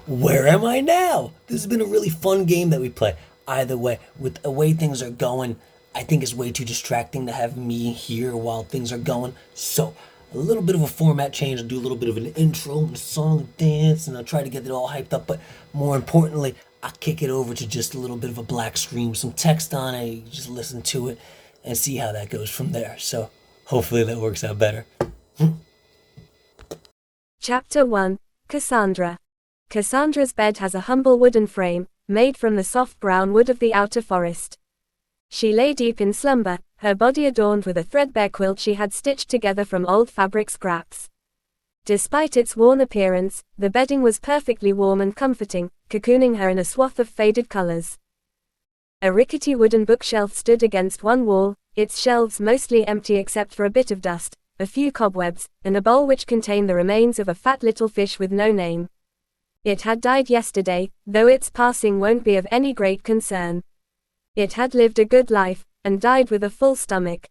Where am I now? This has been a really fun game that we play. Either way, with the way things are going, I think it's way too distracting to have me here while things are going. So, a little bit of a format change. I'll do a little bit of an intro, and a song, a dance, and I'll try to get it all hyped up. But more importantly, I'll kick it over to just a little bit of a black screen with some text on it. You just listen to it and see how that goes from there. So, hopefully that works out better. Chapter 1. Cassandra. Cassandra's bed has a humble wooden frame, made from the soft brown wood of the outer forest. She lay deep in slumber, her body adorned with a threadbare quilt she had stitched together from old fabric scraps. Despite its worn appearance, the bedding was perfectly warm and comforting, cocooning her in a swath of faded colors. A rickety wooden bookshelf stood against one wall, its shelves mostly empty except for a bit of dust, a few cobwebs, and a bowl which contained the remains of a fat little fish with no name. It had died yesterday, though its passing won't be of any great concern. It had lived a good life, and died with a full stomach.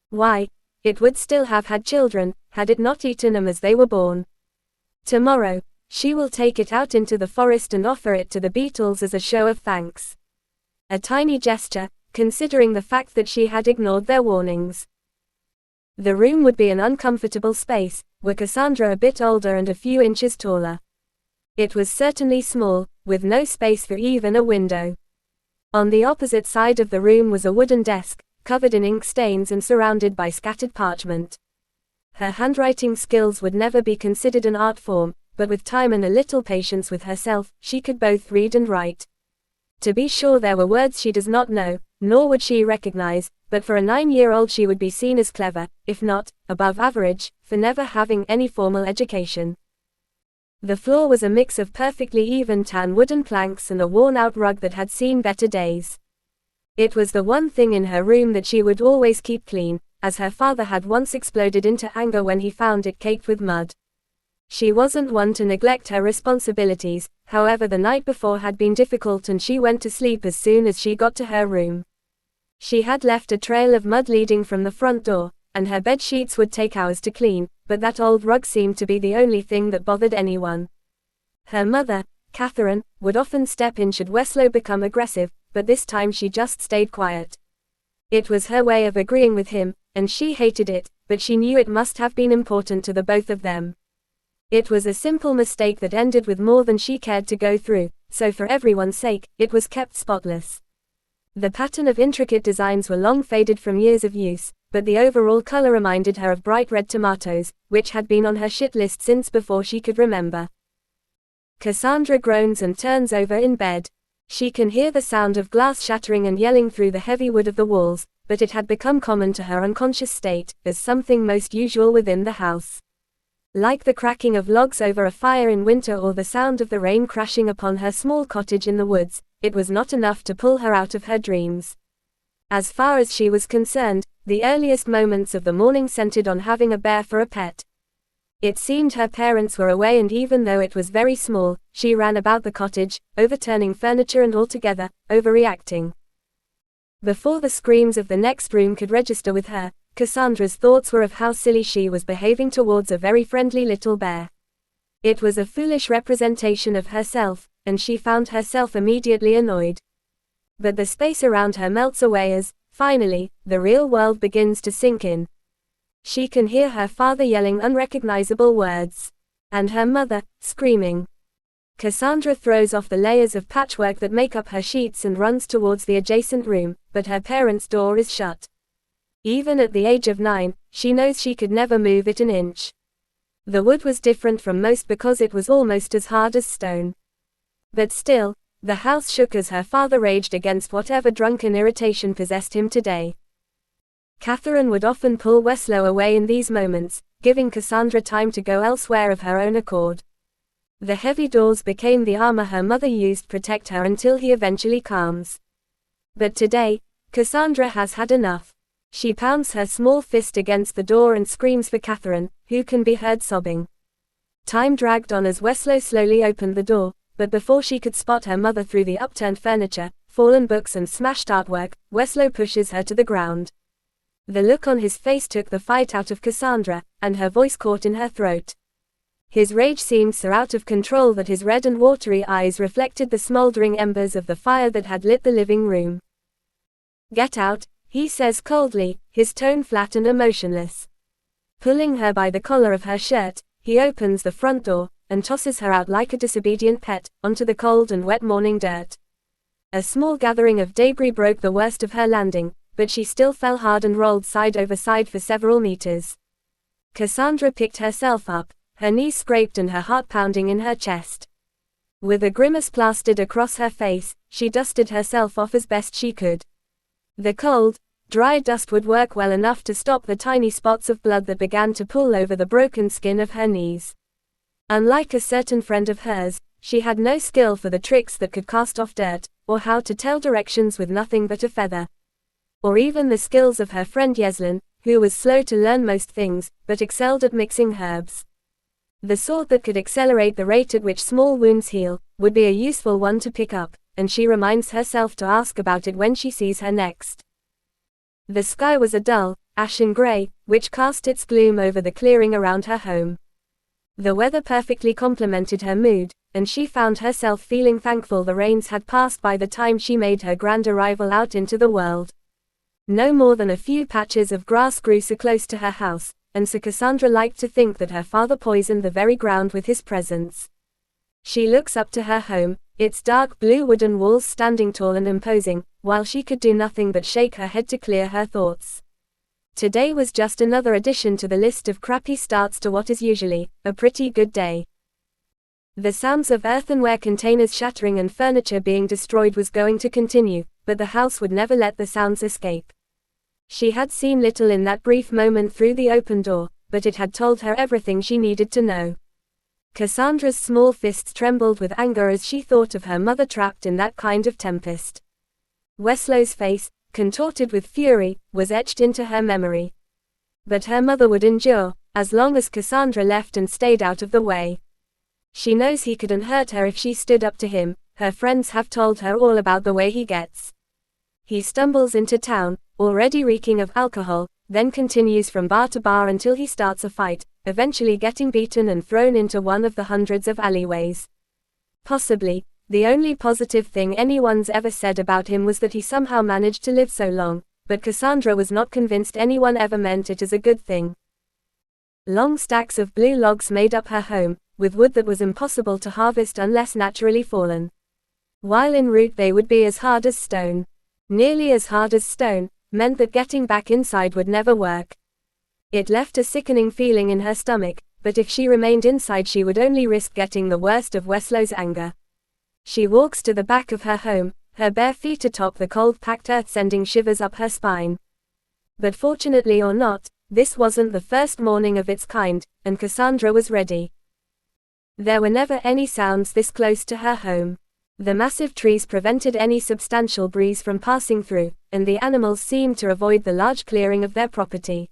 Why, it would still have had children, had it not eaten them as they were born. Tomorrow, she will take it out into the forest and offer it to the beetles as a show of thanks. A tiny gesture, considering the fact that she had ignored their warnings. The room would be an uncomfortable space, were Cassandra a bit older and a few inches taller. It was certainly small, with no space for even a window. On the opposite side of the room was a wooden desk, covered in ink stains and surrounded by scattered parchment. Her handwriting skills would never be considered an art form, but with time and a little patience with herself, she could both read and write. To be sure, there were words she does not know, nor would she recognize, but for a 9-year-old she would be seen as clever, if not above average, for never having any formal education. The floor was a mix of perfectly even tan wooden planks and a worn-out rug that had seen better days. It was the one thing in her room that she would always keep clean, as her father had once exploded into anger when he found it caked with mud. She wasn't one to neglect her responsibilities, however the night before had been difficult and she went to sleep as soon as she got to her room. She had left a trail of mud leading from the front door, and her bed sheets would take hours to clean, but that old rug seemed to be the only thing that bothered anyone. Her mother, Catherine, would often step in should Weslow become aggressive, but this time she just stayed quiet. It was her way of agreeing with him, and she hated it, but she knew it must have been important to the both of them. It was a simple mistake that ended with more than she cared to go through, so for everyone's sake, it was kept spotless. The pattern of intricate designs were long faded from years of use, but the overall color reminded her of bright red tomatoes, which had been on her shit list since before she could remember. Cassandra groans and turns over in bed. She can hear the sound of glass shattering and yelling through the heavy wood of the walls, but it had become common to her unconscious state, as something most usual within the house. Like the cracking of logs over a fire in winter or the sound of the rain crashing upon her small cottage in the woods, it was not enough to pull her out of her dreams. As far as she was concerned, the earliest moments of the morning centered on having a bear for a pet. It seemed her parents were away, and even though it was very small, she ran about the cottage, overturning furniture and altogether, overreacting. Before the screams of the next room could register with her, Cassandra's thoughts were of how silly she was behaving towards a very friendly little bear. It was a foolish representation of herself, and she found herself immediately annoyed. But the space around her melts away as, finally, the real world begins to sink in. She can hear her father yelling unrecognizable words, and her mother, screaming. Cassandra throws off the layers of patchwork that make up her sheets and runs towards the adjacent room, but her parents' door is shut. Even at the age of 9, she knows she could never move it an inch. The wood was different from most because it was almost as hard as stone. But still, the house shook as her father raged against whatever drunken irritation possessed him today. Catherine would often pull Weslow away in these moments, giving Cassandra time to go elsewhere of her own accord. The heavy doors became the armor her mother used to protect her until he eventually calms. But today, Cassandra has had enough. She pounds her small fist against the door and screams for Catherine, who can be heard sobbing. Time dragged on as Weslow slowly opened the door, but before she could spot her mother through the upturned furniture, fallen books and smashed artwork, Weslow pushes her to the ground. The look on his face took the fight out of Cassandra, and her voice caught in her throat. His rage seemed so out of control that his red and watery eyes reflected the smoldering embers of the fire that had lit the living room. "Get out," he says coldly, his tone flat and emotionless. Pulling her by the collar of her shirt, he opens the front door, and tosses her out like a disobedient pet, onto the cold and wet morning dirt. A small gathering of debris broke the worst of her landing, but she still fell hard and rolled side over side for several meters. Cassandra picked herself up, her knees scraped and her heart pounding in her chest. With a grimace plastered across her face, she dusted herself off as best she could. The cold, dry dust would work well enough to stop the tiny spots of blood that began to pool over the broken skin of her knees. Unlike a certain friend of hers, she had no skill for the tricks that could cast off dirt, or how to tell directions with nothing but a feather. Or even the skills of her friend Yeslin, who was slow to learn most things, but excelled at mixing herbs. The sort that could accelerate the rate at which small wounds heal, would be a useful one to pick up, and she reminds herself to ask about it when she sees her next. The sky was a dull, ashen gray, which cast its gloom over the clearing around her home. The weather perfectly complemented her mood, and she found herself feeling thankful the rains had passed by the time she made her grand arrival out into the world. No more than a few patches of grass grew so close to her house, and so Cassandra liked to think that her father poisoned the very ground with his presence. She looks up to her home, its dark blue wooden walls standing tall and imposing, while she could do nothing but shake her head to clear her thoughts. Today was just another addition to the list of crappy starts to what is usually a pretty good day. The sounds of earthenware containers shattering and furniture being destroyed was going to continue, but the house would never let the sounds escape. She had seen little in that brief moment through the open door, but it had told her everything she needed to know. Cassandra's small fists trembled with anger as she thought of her mother trapped in that kind of tempest. Weslow's face, contorted with fury, was etched into her memory. But her mother would endure, as long as Cassandra left and stayed out of the way. She knows he couldn't hurt her if she stood up to him, her friends have told her all about the way he gets. He stumbles into town, already reeking of alcohol, then continues from bar to bar until he starts a fight, eventually getting beaten and thrown into one of the hundreds of alleyways. Possibly, the only positive thing anyone's ever said about him was that he somehow managed to live so long, but Cassandra was not convinced anyone ever meant it as a good thing. Long stacks of blue logs made up her home, with wood that was impossible to harvest unless naturally fallen. While en route they would be as hard as stone. Nearly as hard as stone, meant that getting back inside would never work. It left a sickening feeling in her stomach, but if she remained inside she would only risk getting the worst of Weslow's anger. She walks to the back of her home, her bare feet atop the cold-packed earth sending shivers up her spine. But fortunately or not, this wasn't the first morning of its kind, and Cassandra was ready. There were never any sounds this close to her home. The massive trees prevented any substantial breeze from passing through, and the animals seemed to avoid the large clearing of their property.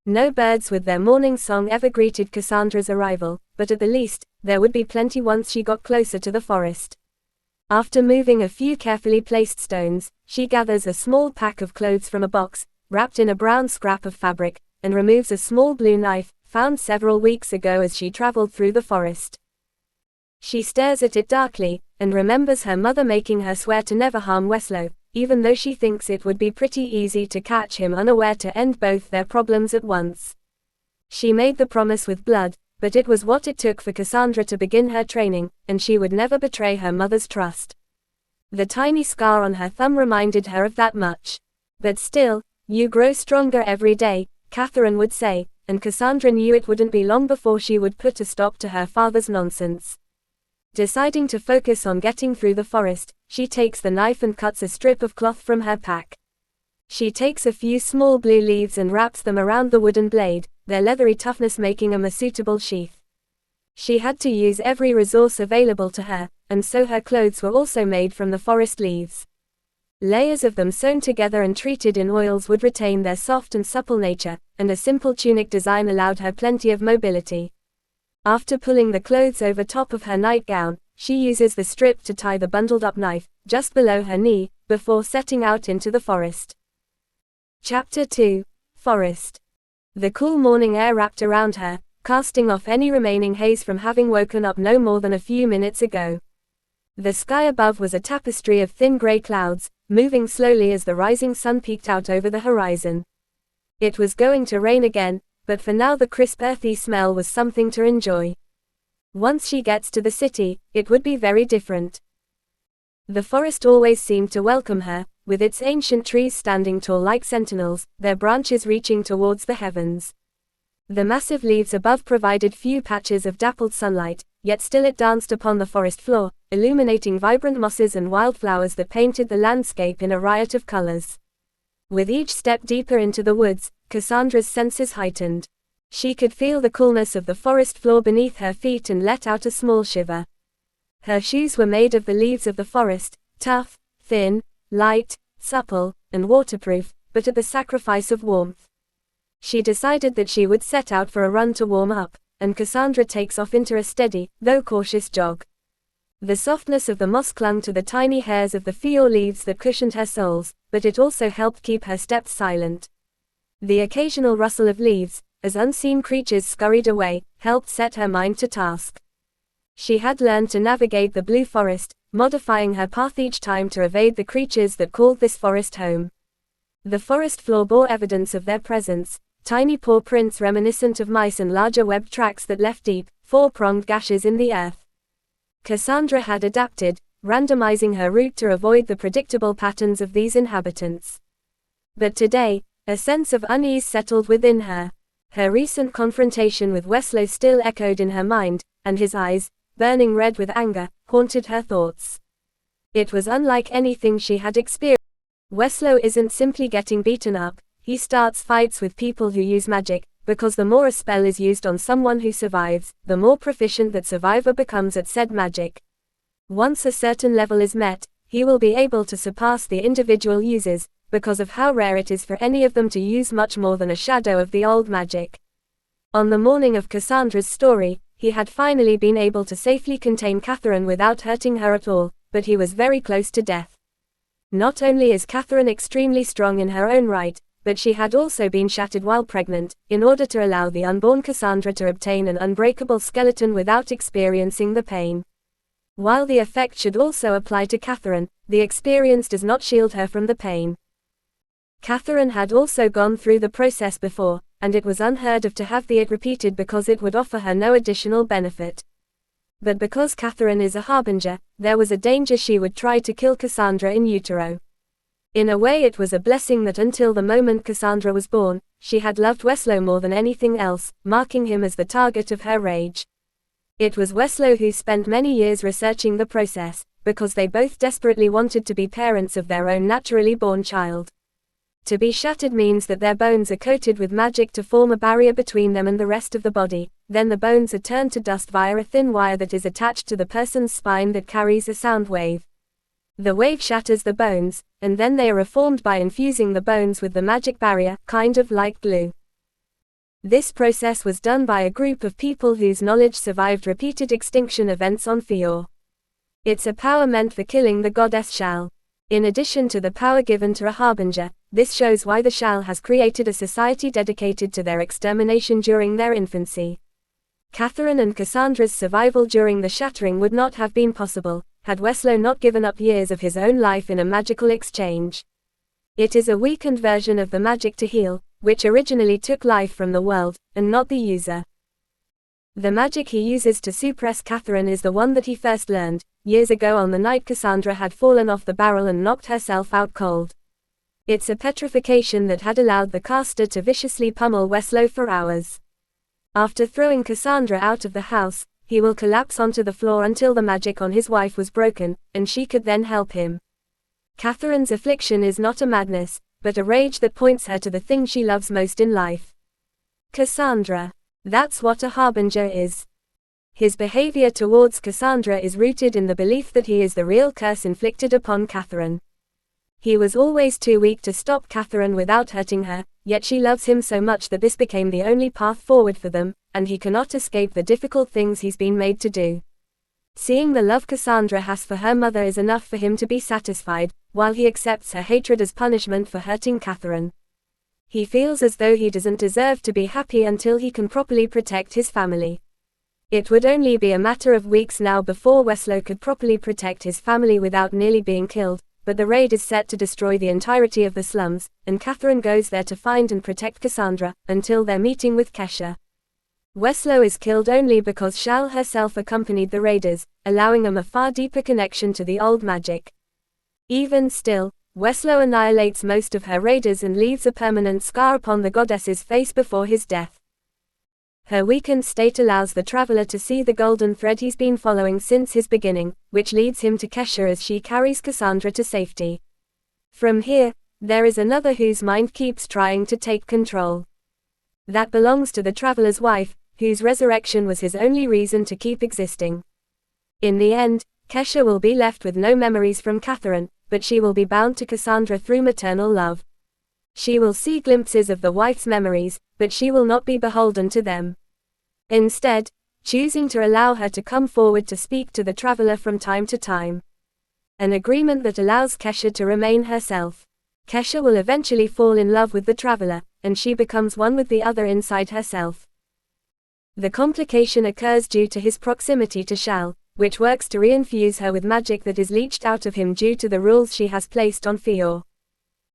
No birds with their morning song ever greeted Cassandra's arrival, but at the least, there would be plenty once she got closer to the forest. After moving a few carefully placed stones, she gathers a small pack of clothes from a box, wrapped in a brown scrap of fabric, and removes a small blue knife, found several weeks ago as she traveled through the forest. She stares at it darkly, and remembers her mother making her swear to never harm Weslow, even though she thinks it would be pretty easy to catch him unaware to end both their problems at once. She made the promise with blood, but it was what it took for Cassandra to begin her training, and she would never betray her mother's trust. The tiny scar on her thumb reminded her of that much. But still, you grow stronger every day, Catherine would say, and Cassandra knew it wouldn't be long before she would put a stop to her father's nonsense. Deciding to focus on getting through the forest, she takes the knife and cuts a strip of cloth from her pack. She takes a few small blue leaves and wraps them around the wooden blade, their leathery toughness making them a suitable sheath. She had to use every resource available to her, and so her clothes were also made from the forest leaves. Layers of them sewn together and treated in oils would retain their soft and supple nature, and a simple tunic design allowed her plenty of mobility. After pulling the clothes over top of her nightgown, she uses the strip to tie the bundled-up knife, just below her knee, before setting out into the forest. Chapter 2. Forest. The cool morning air wrapped around her, casting off any remaining haze from having woken up no more than a few minutes ago. The sky above was a tapestry of thin gray clouds, moving slowly as the rising sun peeked out over the horizon. It was going to rain again, but for now the crisp earthy smell was something to enjoy. Once she gets to the city, it would be very different. The forest always seemed to welcome her, with its ancient trees standing tall like sentinels, their branches reaching towards the heavens. The massive leaves above provided few patches of dappled sunlight, yet still it danced upon the forest floor, illuminating vibrant mosses and wildflowers that painted the landscape in a riot of colors. With each step deeper into the woods, Cassandra's senses heightened. She could feel the coolness of the forest floor beneath her feet and let out a small shiver. Her shoes were made of the leaves of the forest, tough, thin, light, supple, and waterproof, but at the sacrifice of warmth. She decided that she would set out for a run to warm up, and Cassandra takes off into a steady, though cautious jog. The softness of the moss clung to the tiny hairs of the fior leaves that cushioned her soles, but it also helped keep her steps silent. The occasional rustle of leaves, as unseen creatures scurried away, helped set her mind to task. She had learned to navigate the blue forest, modifying her path each time to evade the creatures that called this forest home. The forest floor bore evidence of their presence, tiny paw prints reminiscent of mice and larger webbed tracks that left deep, four-pronged gashes in the earth. Cassandra had adapted, randomizing her route to avoid the predictable patterns of these inhabitants. But today, a sense of unease settled within her. Her recent confrontation with Weslow still echoed in her mind, and his eyes, burning red with anger, haunted her thoughts. It was unlike anything she had experienced. Weslow isn't simply getting beaten up, he starts fights with people who use magic, because the more a spell is used on someone who survives, the more proficient that survivor becomes at said magic. Once a certain level is met, he will be able to surpass the individual users, because of how rare it is for any of them to use much more than a shadow of the old magic. On the morning of Cassandra's story, he had finally been able to safely contain Catherine without hurting her at all, but he was very close to death. Not only is Catherine extremely strong in her own right, but she had also been shattered while pregnant, in order to allow the unborn Cassandra to obtain an unbreakable skeleton without experiencing the pain. While the effect should also apply to Catherine, the experience does not shield her from the pain. Catherine had also gone through the process before, and it was unheard of to have it repeated because it would offer her no additional benefit. But because Catherine is a harbinger, there was a danger she would try to kill Cassandra in utero. In a way it was a blessing that until the moment Cassandra was born, she had loved Weslow more than anything else, marking him as the target of her rage. It was Weslow who spent many years researching the process, because they both desperately wanted to be parents of their own naturally born child. To be shattered means that their bones are coated with magic to form a barrier between them and the rest of the body, then the bones are turned to dust via a thin wire that is attached to the person's spine that carries a sound wave. The wave shatters the bones, and then they are reformed by infusing the bones with the magic barrier, kind of like glue. This process was done by a group of people whose knowledge survived repeated extinction events on Fior. It's a power meant for killing the goddess Shal. In addition to the power given to a harbinger, this shows why the Shal has created a society dedicated to their extermination during their infancy. Catherine and Cassandra's survival during the shattering would not have been possible, had Weslow not given up years of his own life in a magical exchange. It is a weakened version of the magic to heal, which originally took life from the world, and not the user. The magic he uses to suppress Catherine is the one that he first learned, years ago on the night Cassandra had fallen off the barrel and knocked herself out cold. It's a petrification that had allowed the caster to viciously pummel Weslow for hours. After throwing Cassandra out of the house, he will collapse onto the floor until the magic on his wife was broken, and she could then help him. Catherine's affliction is not a madness, but a rage that points her to the thing she loves most in life. Cassandra. That's what a harbinger is. His behavior towards Cassandra is rooted in the belief that he is the real curse inflicted upon Catherine. He was always too weak to stop Catherine without hurting her, yet she loves him so much that this became the only path forward for them, and he cannot escape the difficult things he's been made to do. Seeing the love Cassandra has for her mother is enough for him to be satisfied, while he accepts her hatred as punishment for hurting Catherine. He feels as though he doesn't deserve to be happy until he can properly protect his family. It would only be a matter of weeks now before Weslow could properly protect his family without nearly being killed, but the raid is set to destroy the entirety of the slums, and Catherine goes there to find and protect Cassandra, until their meeting with Kesha. Weslow is killed only because Shal herself accompanied the raiders, allowing them a far deeper connection to the old magic. Even still, Weslow annihilates most of her raiders and leaves a permanent scar upon the goddess's face before his death. Her weakened state allows the traveler to see the golden thread he's been following since his beginning, which leads him to Kesha as she carries Cassandra to safety. From here, there is another whose mind keeps trying to take control. That belongs to the traveler's wife, whose resurrection was his only reason to keep existing. In the end, Kesha will be left with no memories from Catherine, but she will be bound to Cassandra through maternal love. She will see glimpses of the wife's memories, but she will not be beholden to them. Instead, choosing to allow her to come forward to speak to the traveler from time to time. An agreement that allows Kesha to remain herself. Kesha will eventually fall in love with the traveler, and she becomes one with the other inside herself. The complication occurs due to his proximity to Shal, which works to reinfuse her with magic that is leached out of him due to the rules she has placed on Fior.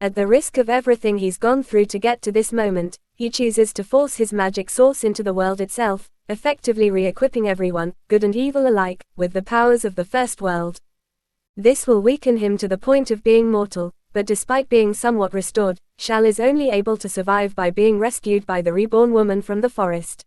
At the risk of everything he's gone through to get to this moment, he chooses to force his magic source into the world itself, effectively re-equipping everyone, good and evil alike, with the powers of the first world. This will weaken him to the point of being mortal, but despite being somewhat restored, Shal is only able to survive by being rescued by the reborn woman from the forest.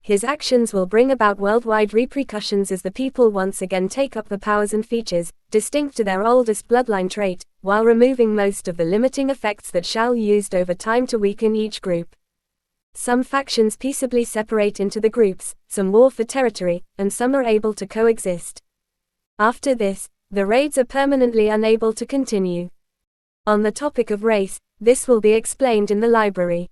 His actions will bring about worldwide repercussions as the people once again take up the powers and features, distinct to their oldest bloodline trait, while removing most of the limiting effects that Shal used over time to weaken each group. Some factions peaceably separate into the groups, some war for territory, and some are able to coexist. After this, the raids are permanently unable to continue. On the topic of race, this will be explained in the library.